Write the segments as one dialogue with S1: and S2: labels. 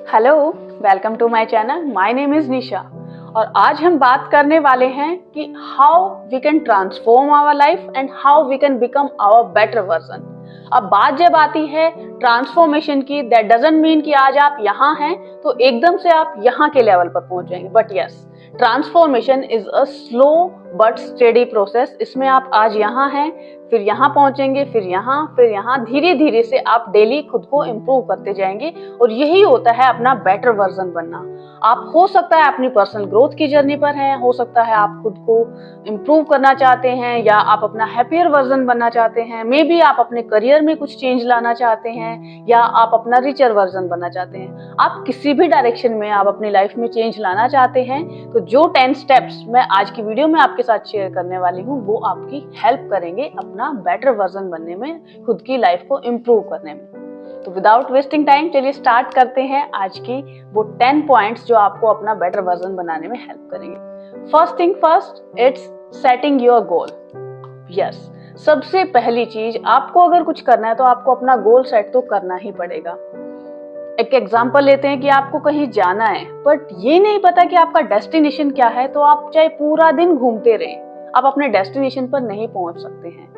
S1: Hello, welcome to my channel. My name is Nisha और आज हम बात करने वाले हैं कि how we can transform our life and how we can become our better version. अब बात जब आती है ट्रांसफॉर्मेशन की, दैट डजंट मीन कि आज आप यहाँ हैं तो एकदम से आप यहाँ के लेवल पर पहुंच जाएंगे, but yes, transformation is a slow but steady process. इसमें आप आज यहाँ हैं, फिर यहाँ पहुंचेंगे, फिर यहाँ, धीरे धीरे से आप डेली खुद को इम्प्रूव करते जाएंगे और यही होता है अपना बेटर वर्जन बनना। आप हो सकता है अपनी पर्सनल ग्रोथ की जर्नी पर हैं, हो सकता है आप खुद को इम्प्रूव करना चाहते हैं या आप अपना हैप्पियर वर्जन बनना चाहते हैं, मे बी आप अपने करियर में कुछ चेंज लाना चाहते हैं या आप अपना रिचर वर्जन बनना चाहते हैं। आप किसी भी डायरेक्शन में आप अपनी लाइफ में चेंज लाना चाहते हैं तो जो 10 स्टेप्स मैं आज की वीडियो में आपके साथ शेयर करने वाली हूँ वो आपकी हेल्प करेंगे अपना बेटर वर्जन बनने में, खुद की लाइफ को इम्प्रूव करने में। तो विदाउट वेस्टिंग टाइम चलिए स्टार्ट करते हैं आज की वो 10 पॉइंट्स जो आपको अपना बेटर वर्जन बनाने में हेल्प करेंगे। First thing first, it's setting your goal. Yes, सबसे पहली चीज, आपको अगर कुछ करना है तो आपको अपना गोल सेट तो करना ही पड़ेगा। एक एग्जांपल लेते हैं कि आपको कहीं जाना है बट ये नहीं पता कि आपका डेस्टिनेशन क्या है, तो आप चाहे पूरा दिन घूमते रहें, आप अपने डेस्टिनेशन पर नहीं पहुंच सकते हैं।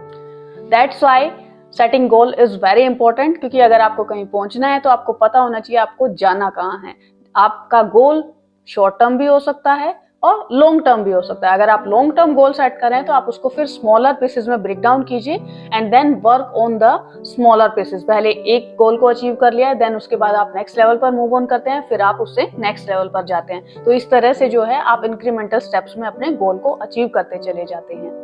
S1: That's why setting goal is very important, क्योंकि अगर आपको कहीं पहुंचना है तो आपको पता होना चाहिए आपको जाना कहाँ है। आपका गोल शॉर्ट टर्म भी हो सकता है और लॉन्ग टर्म भी हो सकता है। अगर आप लॉन्ग टर्म गोल सेट करें तो आप उसको फिर स्मॉलर पीसेस में ब्रेक डाउन कीजिए and then work on the smaller pieces. पहले एक गोल को अचीव कर लिया है, देन उसके बाद आप नेक्स्ट लेवल पर मूव ऑन करते हैं, फिर आप उससे नेक्स्ट लेवल पर जाते हैं। तो इस तरह से जो है आप इंक्रीमेंटल स्टेप्स में अपने गोल को अचीव करते चले जाते हैं।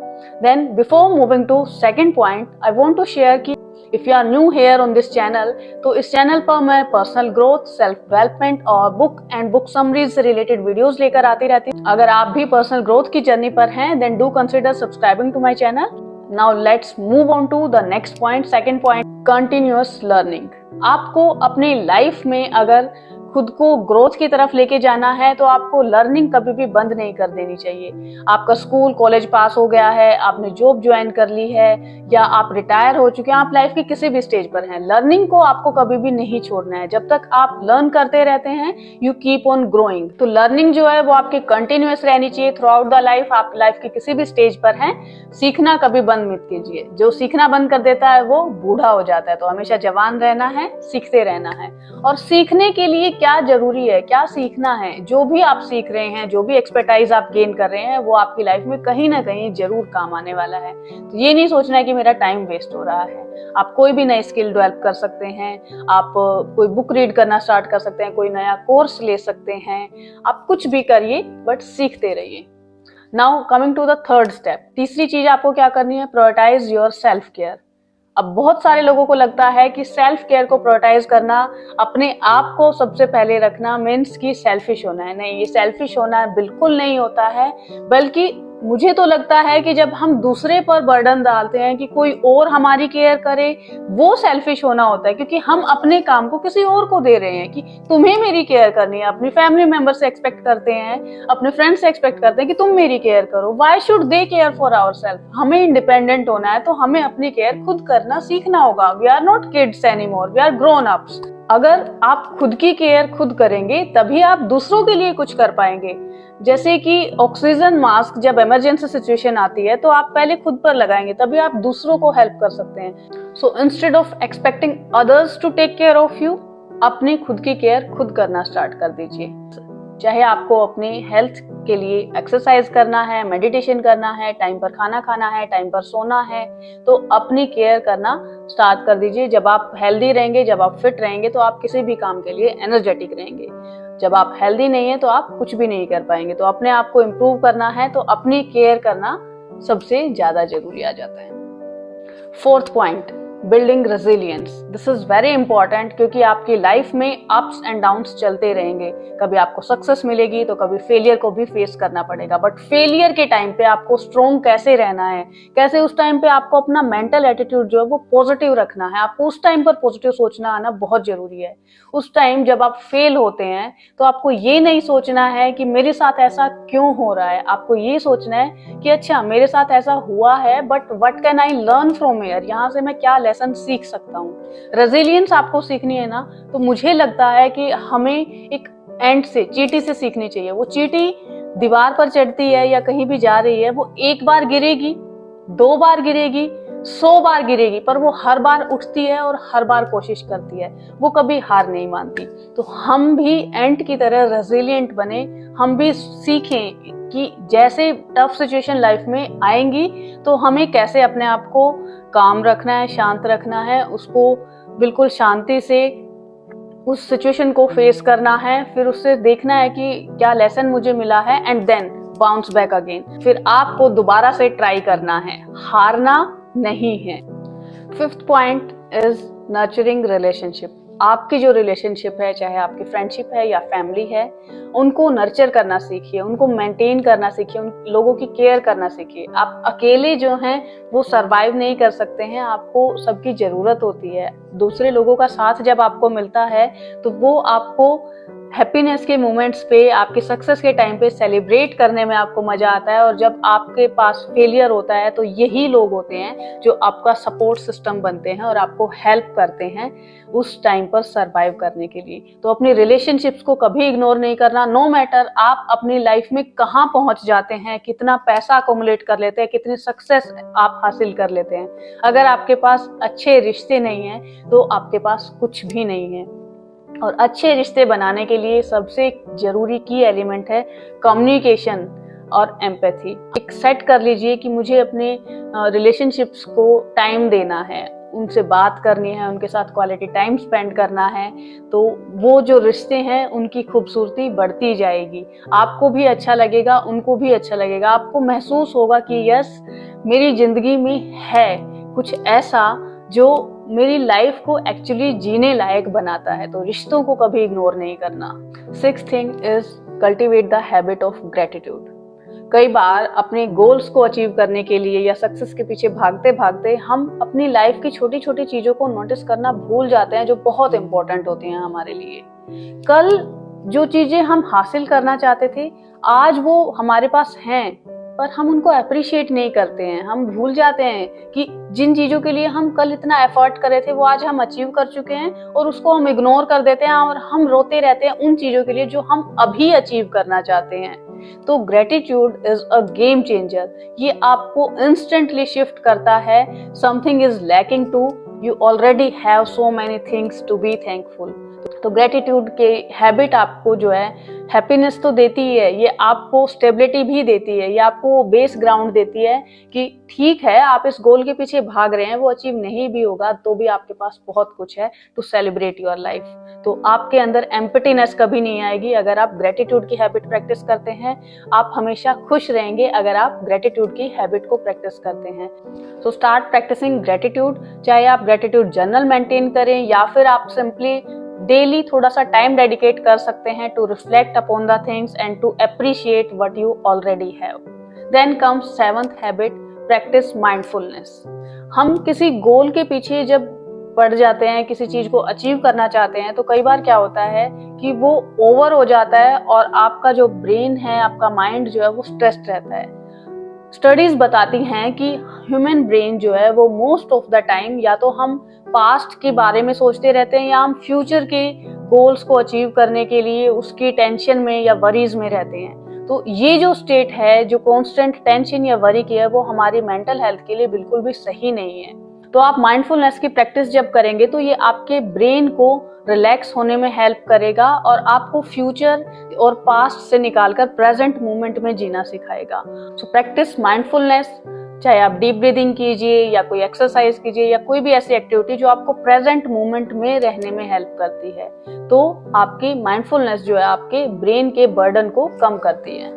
S1: Then before moving to second point, I want to share कि if you are new here on this channel, तो इस चैनल पर मैं पर्सनल ग्रोथ, सेल्फ डेवलपमेंट और बुक समरीज से रिलेटेड वीडियोस लेकर आती रहती हूँ। अगर आप भी पर्सनल ग्रोथ की जर्नी पर हैं, then do consider subscribing to my channel. Now let's move on to the next point, second point, continuous learning. आपको अपनी लाइफ में अगर खुद को ग्रोथ की तरफ लेके जाना है तो आपको लर्निंग कभी भी बंद नहीं कर देनी चाहिए। आपका स्कूल कॉलेज पास हो गया है, आपने जॉब ज्वाइन कर ली है या आप रिटायर हो चुके हैं, आप लाइफ के किसी भी स्टेज पर हैं, लर्निंग को आपको कभी भी नहीं छोड़ना है। जब तक आप लर्न करते रहते हैं, यू कीप ऑन ग्रोइंग। तो लर्निंग जो है वो आपकी कंटिन्यूअस रहनी चाहिए थ्रू आउट द लाइफ। आप लाइफ के किसी भी स्टेज पर हैं, सीखना कभी बंद मत कीजिए। जो सीखना बंद कर देता है वो बूढ़ा हो जाता है। तो हमेशा जवान रहना है, सीखते रहना है। और सीखने के लिए क्या जरूरी है, क्या सीखना है, जो भी आप सीख रहे हैं, जो भी एक्सपर्टाइज आप गेन कर रहे हैं, वो आपकी लाइफ में कहीं ना कहीं जरूर काम आने वाला है। तो ये नहीं सोचना है कि मेरा टाइम वेस्ट हो रहा है। आप कोई भी नई स्किल डेवलप कर सकते हैं, आप कोई बुक रीड करना स्टार्ट कर सकते हैं, कोई नया कोर्स ले सकते हैं, आप कुछ भी करिए बट सीखते रहिए। Now coming to the third step, तीसरी चीज आपको क्या करनी है, प्रायोरिटाइज योर सेल्फ केयर। अब बहुत सारे लोगों को लगता है कि सेल्फ केयर को प्रायोरिटाइज करना, अपने आप को सबसे पहले रखना मीन्स कि सेल्फिश होना है। नहीं, ये सेल्फिश होना बिल्कुल नहीं होता है, बल्कि मुझे तो लगता है कि जब हम दूसरे पर बर्डन डालते हैं कि कोई और हमारी केयर करे, वो सेल्फिश होना होता है, क्योंकि हम अपने काम को किसी और को दे रहे हैं कि तुम्हें मेरी केयर करनी है। अपनी फैमिली मेंबर से एक्सपेक्ट करते हैं, अपने फ्रेंड से एक्सपेक्ट करते हैं कि तुम मेरी केयर करो। Why should they care for ourselves? हमें इंडिपेंडेंट होना है तो हमें अपनी केयर खुद करना सीखना होगा। We are not kids anymore, we are grown ups. अगर आप खुद की केयर खुद करेंगे तभी आप दूसरों के लिए कुछ कर पाएंगे। जैसे कि ऑक्सीजन मास्क जब इमरजेंसी सिचुएशन आती है तो आप पहले खुद पर लगाएंगे, तभी आप दूसरों को हेल्प कर सकते हैं। So instead of expecting others to take care of you, अपनी खुद की केयर खुद करना स्टार्ट कर दीजिए। चाहे आपको अपनी हेल्थ के लिए एक्सरसाइज करना है, मेडिटेशन करना है, टाइम पर खाना खाना है, टाइम पर सोना है, तो अपनी केयर करना स्टार्ट कर दीजिए। जब आप हेल्दी रहेंगे, जब आप फिट रहेंगे तो आप किसी भी काम के लिए एनर्जेटिक रहेंगे। जब आप हेल्दी नहीं है तो आप कुछ भी नहीं कर पाएंगे। तो अपने आप को इम्प्रूव करना है तो अपनी केयर करना सबसे ज्यादा जरूरी आ जाता है। Fourth point, building resilience. This is very important, क्योंकि आपकी लाइफ में अप्स एंड डाउन्स चलते रहेंगे। कभी आपको सक्सेस मिलेगी तो कभी फेलियर को भी फेस करना पड़ेगा, बट फेलियर के टाइम पे आपको स्ट्रोंग कैसे रहना है, कैसे उस टाइम पे आपको अपना मेंटल एटीट्यूड जो है वो पॉजिटिव रखना है। आपको उस टाइम पर पॉजिटिव सोचना आना बहुत जरूरी है। उस टाइम जब आप फेल होते हैं तो आपको ये नहीं सोचना है कि मेरे साथ ऐसा क्यों हो रहा है, आपको ये सोचना है कि अच्छा मेरे साथ ऐसा हुआ है but what can I learn from here, यहाँ से मैं क्या लेसन सीख सकता हूँ। रेजिलियंस आपको सीखनी है ना, तो मुझे लगता है कि हमें एक एंड से, चींटी से सीखनी चाहिए। वो चींटी दीवार पर चढ़ती है या कहीं भी जा रही है, वो एक बार गिरेगी, 2 बार गिरेगी, 100 बार गिरेगी, पर वो हर बार उठती है और हर बार कोशिश करती है, वो कभी हार नहीं मानती। तो हम भी एंट की तरह रेजिलिएंट बने, हम भी सीखें कि जैसे टफ सिचुएशन लाइफ में आएंगी तो हमें कैसे अपने आप को काम रखना है, शांत रखना है, उसको बिल्कुल शांति से उस सिचुएशन को फेस करना है, फिर उससे देखना है कि क्या लेसन मुझे मिला है, and then bounce back again. फिर आपको दोबारा से ट्राई करना है, हारना नहीं है। 5th point is nurturing relationship. आपकी जो रिलेशनशिप है, चाहे आपकी फ्रेंडशिप है या फैमिली है, उनको नर्चर करना सीखिए, उनको मेंटेन करना सीखिए, उन लोगों की केयर करना सीखिए। आप अकेले जो हैं वो सरवाइव नहीं कर सकते हैं, आपको सबकी जरूरत होती है। दूसरे लोगों का साथ जब आपको मिलता है तो वो आपको हैप्पीनेस के मोमेंट्स पे, आपके सक्सेस के टाइम पे सेलिब्रेट करने में आपको मजा आता है। और जब आपके पास फेलियर होता है तो यही लोग होते हैं जो आपका सपोर्ट सिस्टम बनते हैं और आपको हेल्प करते हैं उस टाइम पर सरवाइव करने के लिए। तो अपनी रिलेशनशिप्स को कभी इग्नोर नहीं करना। नो मैटर आप अपनी लाइफ में कहाँ पहुंच जाते हैं, कितना पैसा अकोमुलेट कर लेते हैं, कितनी सक्सेस आप हासिल कर लेते हैं, अगर आपके पास अच्छे रिश्ते नहीं हैं तो आपके पास कुछ भी नहीं है। और अच्छे रिश्ते बनाने के लिए सबसे जरूरी की एलिमेंट है कम्युनिकेशन और एम्पैथी। एक सेट कर लीजिए कि मुझे अपने रिलेशनशिप्स को टाइम देना है, उनसे बात करनी है, उनके साथ क्वालिटी टाइम स्पेंड करना है, तो वो जो रिश्ते हैं उनकी खूबसूरती बढ़ती जाएगी। आपको भी अच्छा लगेगा, उनको भी अच्छा लगेगा। आपको महसूस होगा कि यस, मेरी जिंदगी में है कुछ ऐसा जो मेरी लाइफ को एक्चुअली जीने लायक बनाता है। तो रिश्तों को कभी इग्नोर नहीं करना। 6th thing is cultivate the habit of gratitude. कई बार अपने गोल्स को अचीव करने के लिए या सक्सेस के पीछे भागते भागते हम अपनी लाइफ की छोटी छोटी चीजों को नोटिस करना भूल जाते हैं जो बहुत इंपॉर्टेंट होती हैं हमारे लिए। कल जो चीजें हम हासिल करना चाहते थे आज वो हमारे पास हैं, पर हम उनको अप्रिशिएट नहीं करते हैं। हम भूल जाते हैं कि जिन चीजों के लिए हम कल इतना एफर्ट कर रहे थे वो आज हम अचीव कर चुके हैं, और उसको हम इग्नोर कर देते हैं और हम रोते रहते हैं उन चीजों के लिए जो हम अभी अचीव करना चाहते हैं। तो gratitude is a game changer. ये आपको इंस्टेंटली शिफ्ट करता है। Something is lacking to, you already have so many things to be thankful. तो ग्रेटिट्यूड के हैबिट आपको जो है हैप्पीनेस तो देती ही है, ये आपको स्टेबिलिटी भी देती है, ये आपको बेस ग्राउंड देती है कि ठीक है आप इस गोल के पीछे भाग रहे हैं, वो अचीव नहीं भी होगा तो भी आपके पास बहुत कुछ है टू सेलिब्रेट योर लाइफ। तो आपके अंदर एम्प्टीनेस कभी नहीं आएगी अगर आप ग्रेटिट्यूड की हैबिट प्रैक्टिस करते हैं। आप हमेशा खुश रहेंगे अगर आप ग्रेटिट्यूड की हैबिट को प्रैक्टिस करते हैं। So start practising gratitude. चाहे आप ग्रेटिट्यूड जर्नल मेंटेन करें या फिर आप सिंपली डेली थोड़ा सा टाइम डेडिकेट कर सकते हैं to reflect upon the things and to appreciate what you already have. Then comes 7th habit, practise mindfulness. हम किसी गोल के पीछे जब पड़ जाते हैं, किसी चीज को अचीव करना चाहते हैं, तो कई बार क्या होता है कि वो ओवर हो जाता है और आपका जो ब्रेन है, आपका माइंड जो है वो स्ट्रेस्ड रहता है। स्टडीज बताती हैं कि ह्यूमन ब्रेन जो है वो मोस्ट ऑफ द टाइम या तो हम पास्ट के बारे में सोचते रहते हैं या हम फ्यूचर के गोल्स को अचीव करने के लिए उसकी टेंशन में या वरीज में रहते हैं। तो ये जो स्टेट है, जो कांस्टेंट टेंशन या वरी की है, वो हमारी मेंटल हेल्थ के लिए बिल्कुल भी सही नहीं है। तो आप माइंडफुलनेस की प्रैक्टिस जब करेंगे तो ये आपके ब्रेन को रिलैक्स होने में हेल्प करेगा और आपको फ्यूचर और पास्ट से निकालकर प्रेजेंट मोमेंट में जीना सिखाएगा। So practice mindfulness. चाहे आप डीप ब्रीदिंग कीजिए या कोई एक्सरसाइज कीजिए या कोई भी ऐसी एक्टिविटी जो आपको प्रेजेंट मोमेंट में रहने में हेल्प करती है, तो आपकी माइंडफुलनेस जो है आपके ब्रेन के बर्डन को कम करती है।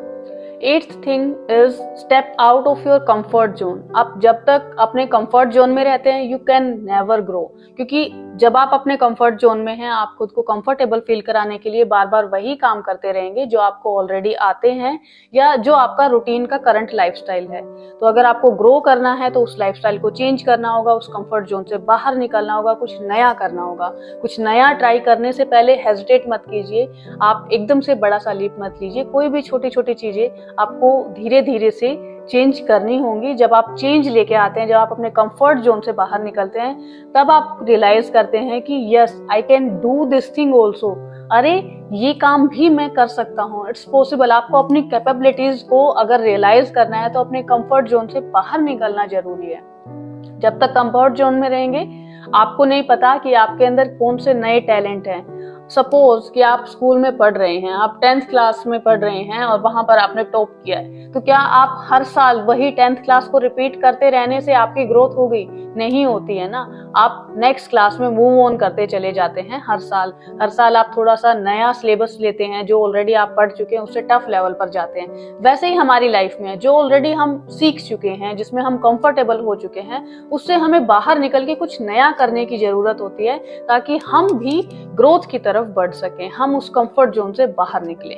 S1: 8th thing is step out of your comfort zone. आप जब तक अपने कंफर्ट जोन में रहते हैं यू कैन नेवर ग्रो, क्योंकि जब आप अपने कंफर्ट जोन में हैं आप खुद को कंफर्टेबल फील कराने के लिए बार बार वही काम करते रहेंगे जो आपको ऑलरेडी आते हैं या जो आपका रूटीन का करंट लाइफस्टाइल है। तो अगर आपको ग्रो करना है तो उस लाइफस्टाइल को चेंज करना होगा, उस कंफर्ट जोन से बाहर निकलना होगा, कुछ नया करना होगा। कुछ नया ट्राई करने से पहले हेजिटेट मत कीजिए, आप एकदम से बड़ा सा लीप मत लीजिए। कोई भी छोटी छोटी चीजें आपको धीरे धीरे से चेंज करनी होंगी। जब आप चेंज लेके आते हैं, जब आप अपने कंफर्ट जोन से बाहर निकलते हैं, तब आप रियलाइज करते हैं कि yes I can do this thing also, अरे ये काम भी मैं कर सकता हूँ, इट्स पॉसिबल। आपको अपनी कैपेबिलिटीज को अगर रियलाइज करना है तो अपने कंफर्ट जोन से बाहर निकलना जरूरी है। जब तक कंफर्ट जोन में रहेंगे आपको नहीं पता कि आपके अंदर कौन से नए टैलेंट हैं। सपोज कि आप स्कूल में पढ़ रहे हैं, आप 10th क्लास में पढ़ रहे हैं और वहां पर आपने टॉप किया है, तो क्या आप हर साल वही 10th क्लास को रिपीट करते रहने से आपकी ग्रोथ हो गई? नहीं होती है ना। आप नेक्स्ट क्लास में मूव ऑन करते चले जाते हैं। हर साल आप थोड़ा सा नया सिलेबस लेते हैं, जो ऑलरेडी आप पढ़ चुके हैं उससे टफ लेवल पर जाते हैं। वैसे ही हमारी लाइफ में जो ऑलरेडी हम सीख चुके हैं, जिसमें हम कंफर्टेबल हो चुके हैं, उससे हमें बाहर निकल के कुछ नया करने की जरूरत होती है, ताकि हम भी ग्रोथ की तरफ बढ़ सकें, हम उस कंफर्ट जोन से बाहर निकले।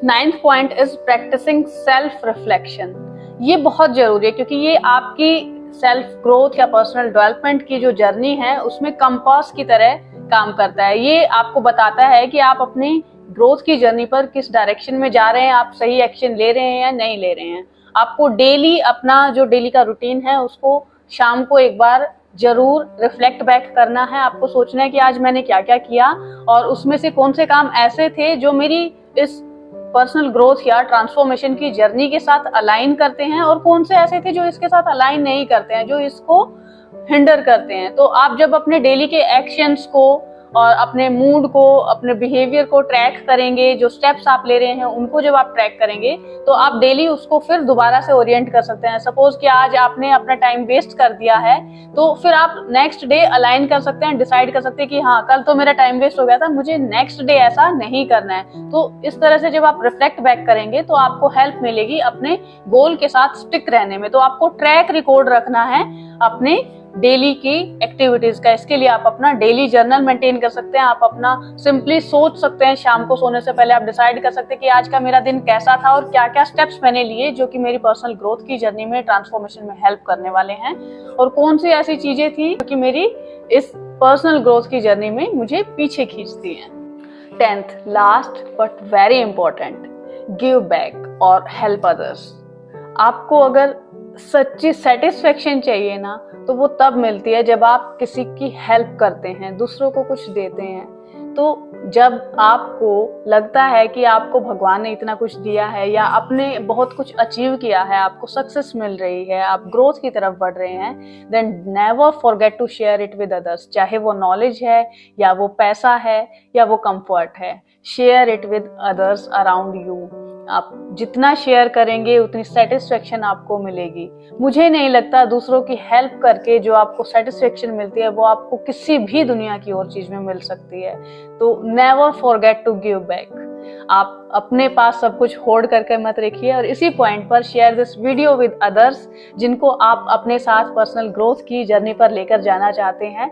S1: 9th point is practising self reflection. ये बहुत जरूरी है, क्योंकि ये आपकी सेल्फ ग्रोथ या पर्सनल डेवलपमेंट की जो जर्नी है उसमें कंपास की तरह काम करता है। ये आपको बताता है कि आप अपनी ग्रोथ की जर्नी पर किस डायरेक्शन में जा रहे हैं, आप सही एक्शन ले रहे हैं या नहीं ले रहे हैं। आपको डेली अपना जो डेली का रूटीन है उसको शाम को एक बार जरूर रिफ्लेक्ट बैक करना है। आपको सोचना है कि आज मैंने क्या क्या किया और उसमें से कौन से काम ऐसे थे जो मेरी इस पर्सनल ग्रोथ या ट्रांसफॉर्मेशन की जर्नी के साथ अलाइन करते हैं, और कौन से ऐसे थे जो इसके साथ अलाइन नहीं करते हैं, जो इसको हिंडर करते हैं। तो आप जब अपने डेली के एक्शंस को और अपने मूड को, अपने बिहेवियर को ट्रैक करेंगे, जो स्टेप्स आप ले रहे हैं उनको जब आप ट्रैक करेंगे, तो आप डेली उसको फिर दोबारा से ओरिएंट कर सकते हैं। सपोज कि आज आपने अपना टाइम वेस्ट कर दिया है, तो फिर आप नेक्स्ट डे अलाइन कर सकते हैं, डिसाइड कर सकते हैं कि हाँ कल तो मेरा टाइम वेस्ट हो गया था, मुझे नेक्स्ट डे ऐसा नहीं करना है। तो इस तरह से जब आप रिफ्लेक्ट बैक करेंगे तो आपको हेल्प मिलेगी अपने गोल के साथ स्टिक रहने में। तो आपको ट्रैक रिकॉर्ड रखना है अपने डेली की एक्टिविटीज का। इसके लिए आप अपना डेली जर्नल मेंटेन कर सकते हैं। आप अपना सिंपली सोच सकते हैं, शाम को सोने से पहले आप डिसाइड कर सकते हैं कि आज का मेरा दिन कैसा था और क्या क्या स्टेप्स मैंने लिए जो कि मेरी पर्सनल ग्रोथ की जर्नी में, ट्रांसफॉर्मेशन में हेल्प करने वाले हैं, और कौन सी ऐसी चीजें थी जो कि मेरी इस पर्सनल ग्रोथ की जर्नी में मुझे पीछे खींचती हैं। 10th last but very important, give back और हेल्प अदर्स। आपको अगर सच्ची सेटिस्फेक्शन चाहिए ना, तो वो तब मिलती है जब आप किसी की हेल्प करते हैं, दूसरों को कुछ देते हैं। तो जब आपको लगता है कि आपको भगवान ने इतना कुछ दिया है या आपने बहुत कुछ अचीव किया है, आपको सक्सेस मिल रही है, आप ग्रोथ की तरफ बढ़ रहे हैं, then never forget to share it with others. चाहे वो नॉलेज है या वो पैसा है या वो कंफर्ट है, share it with others around you. आप जितना शेयर करेंगे उतनी सेटिस्फेक्शन आपको मिलेगी। मुझे नहीं लगता दूसरों की हेल्प करके जो आपको सेटिस्फेक्शन मिलती है वो आपको किसी भी दुनिया की और चीज में मिल सकती है। तो never forget to give back. आप अपने पास सब कुछ होल्ड करके मत रखिए, और इसी पॉइंट पर share this video with others जिनको आप अपने साथ पर्सनल ग्रोथ की जर्नी पर लेकर जाना चाहते हैं,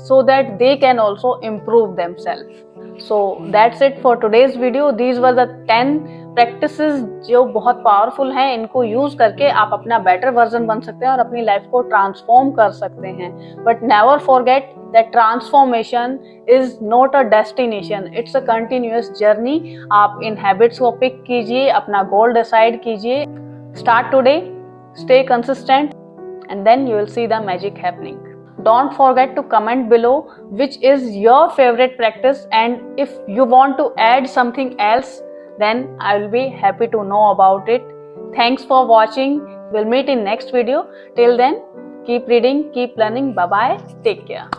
S1: so that they can also improve themselves. So that's it for today's video. These were the 10 practices जो बहुत पावरफुल हैं। इनको यूज करके आप अपना बेटर वर्जन बन सकते हैं और अपनी लाइफ को ट्रांसफॉर्म कर सकते हैं। But never forget that transformation is not a destination, it's a continuous journey. आप इन हैबिट्स को पिक कीजिए, अपना गोल डिसाइड कीजिए, start today, stay consistent, and then you will see the magic happening. Don't forget to comment below which is your favorite practice, and if you want to add something else, then I will be happy to know about it. Thanks for watching. We'll meet in next video. Till then, keep reading, keep learning. Bye bye. Take care.